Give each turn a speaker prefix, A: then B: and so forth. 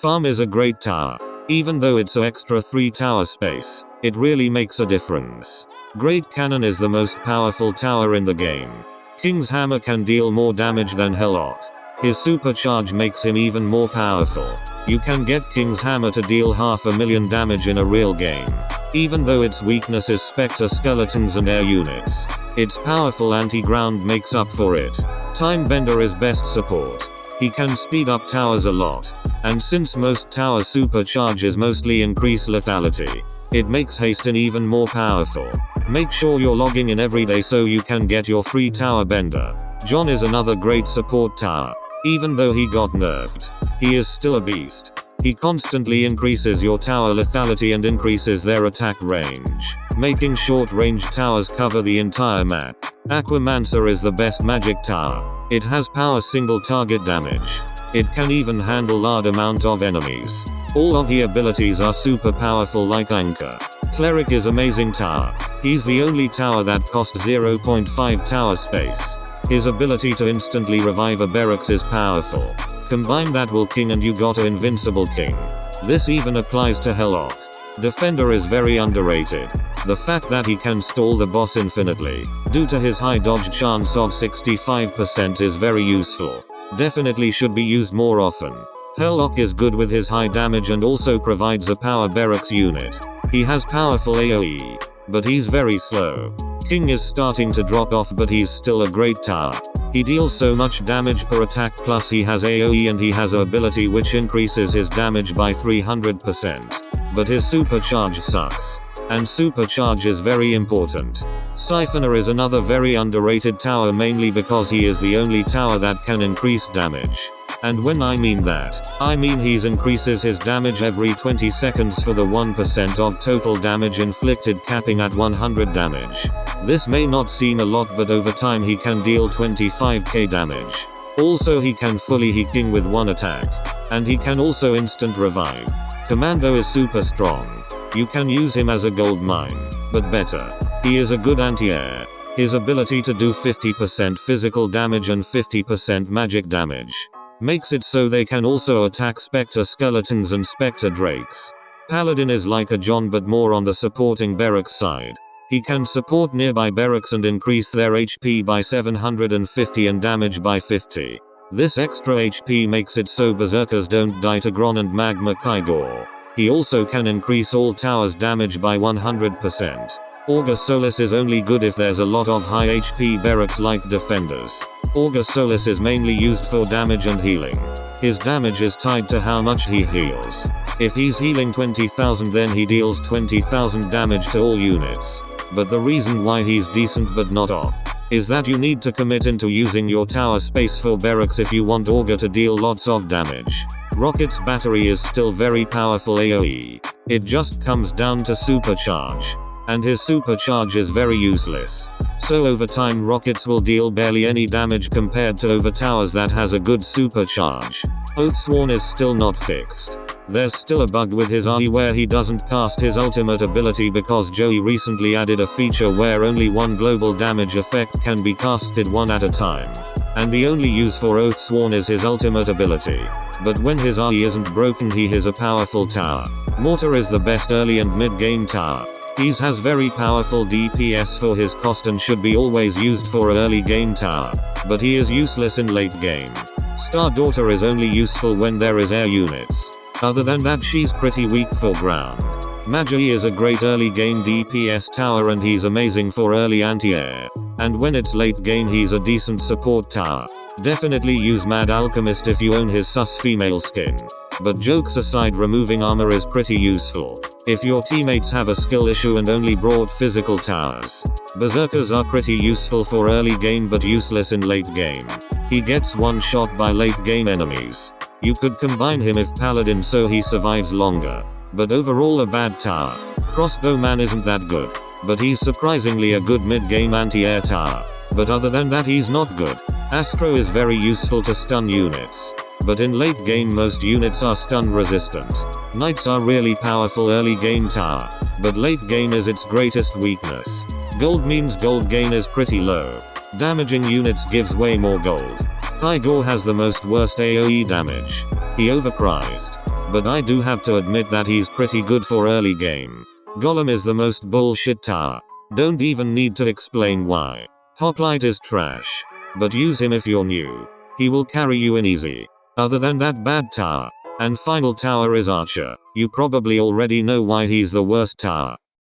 A: Farm is a great tower. Even though it's an extra 3 tower space, it really makes a difference. Great Cannon is the most powerful tower in the game. King's Hammer can deal more damage than Helllock. His supercharge makes him even more powerful. You can get King's Hammer to deal 500,000 damage in a real game. Even though its weakness is Spectre skeletons and air units, its powerful anti-ground makes up for it. Time Bender is best support. He can speed up towers a lot. And since most tower supercharges mostly increase lethality, it makes Hasten even more powerful. Make sure you're logging in every day so you can get your free tower bender. John is another great support tower. Even though he got nerfed, he is still a beast. He constantly increases your tower lethality and increases their attack range, making short-range towers cover the entire map. Aquamancer is the best magic tower. It has power single target damage. It can even handle large amount of enemies. All of the abilities are super powerful like Anchor. Cleric is amazing tower. He's the only tower that costs 0.5 tower space. His ability to instantly revive a barracks is powerful. Combine that with King and you got an invincible King. This even applies to Helllock. Defender is very underrated. The fact that he can stall the boss infinitely, due to his high dodge chance of 65% is very useful. Definitely should be used more often. Helllock is good with his high damage and also provides a power barracks unit. He has powerful AoE, but he's very slow. King is starting to drop off but he's still a great tower. He deals so much damage per attack plus he has AoE and he has a ability which increases his damage by 300%. But his supercharge sucks. And supercharge is very important. Siphoner is another very underrated tower mainly because he is the only tower that can increase damage. And when I mean that, I mean he increases his damage every 20 seconds for the 1% of total damage inflicted capping at 100 damage. This may not seem a lot but over time he can deal 25k damage. Also he can fully heal King with one attack. And he can also instant revive. Commando is super strong. You can use him as a gold mine, but better. He is a good anti-air. His ability to do 50% physical damage and 50% magic damage makes it so they can also attack Spectre skeletons and Spectre drakes. Paladin is like a John but more on the supporting barracks side. He can support nearby barracks and increase their HP by 750 and damage by 50. This extra HP makes it so berserkers don't die to Gron and Magma Kygor. He also can increase all towers damage by 100%. Auger Solas is only good if there's a lot of high HP barracks like defenders. Auger Solas is mainly used for damage and healing. His damage is tied to how much he heals. If he's healing 20,000 then he deals 20,000 damage to all units. But the reason why he's decent but not op is that you need to commit into using your tower space for barracks if you want Auger to deal lots of damage. Rocket's battery is still very powerful AoE. It just comes down to supercharge. And his supercharge is very useless. So over time Rockets will deal barely any damage compared to over towers that has a good supercharge. Oathsworn is still not fixed. There's still a bug with his RE where he doesn't cast his ultimate ability because Joey recently added a feature where only one global damage effect can be casted one at a time. And the only use for Oathsworn is his ultimate ability. But when his RE isn't broken he is a powerful tower. Mortar is the best early and mid-game tower. He has very powerful DPS for his cost and should be always used for a early game tower. But he is useless in late game. Star Daughter is only useful when there is air units. Other than that she's pretty weak for ground. Maggie is a great early game DPS tower and he's amazing for early anti-air. And when it's late game he's a decent support tower. Definitely use Mad Alchemist if you own his sus female skin. But jokes aside, removing armor is pretty useful if your teammates have a skill issue and only brought physical towers. Berserkers are pretty useful for early game but useless in late game. He gets one shot by late game enemies. You could combine him if Paladin so he survives longer. But overall a bad tower. Crossbowman isn't that good. But he's surprisingly a good mid-game anti-air tower. But other than that he's not good. Astro is very useful to stun units. But in late game most units are stun resistant. Knights are really powerful early game tower. But late game is its greatest weakness. Gold means gold gain is pretty low. Damaging units gives way more gold. Kygor has the most worst AoE damage. He overpriced. but I do have to admit that he's pretty good for early game. Golem is the most bullshit tower. Don't even need to explain why. Hoplite is trash. But use him if you're new. He will carry you in easy. Other than that, bad tower. And final tower is Archer. You probably already know why he's the worst tower.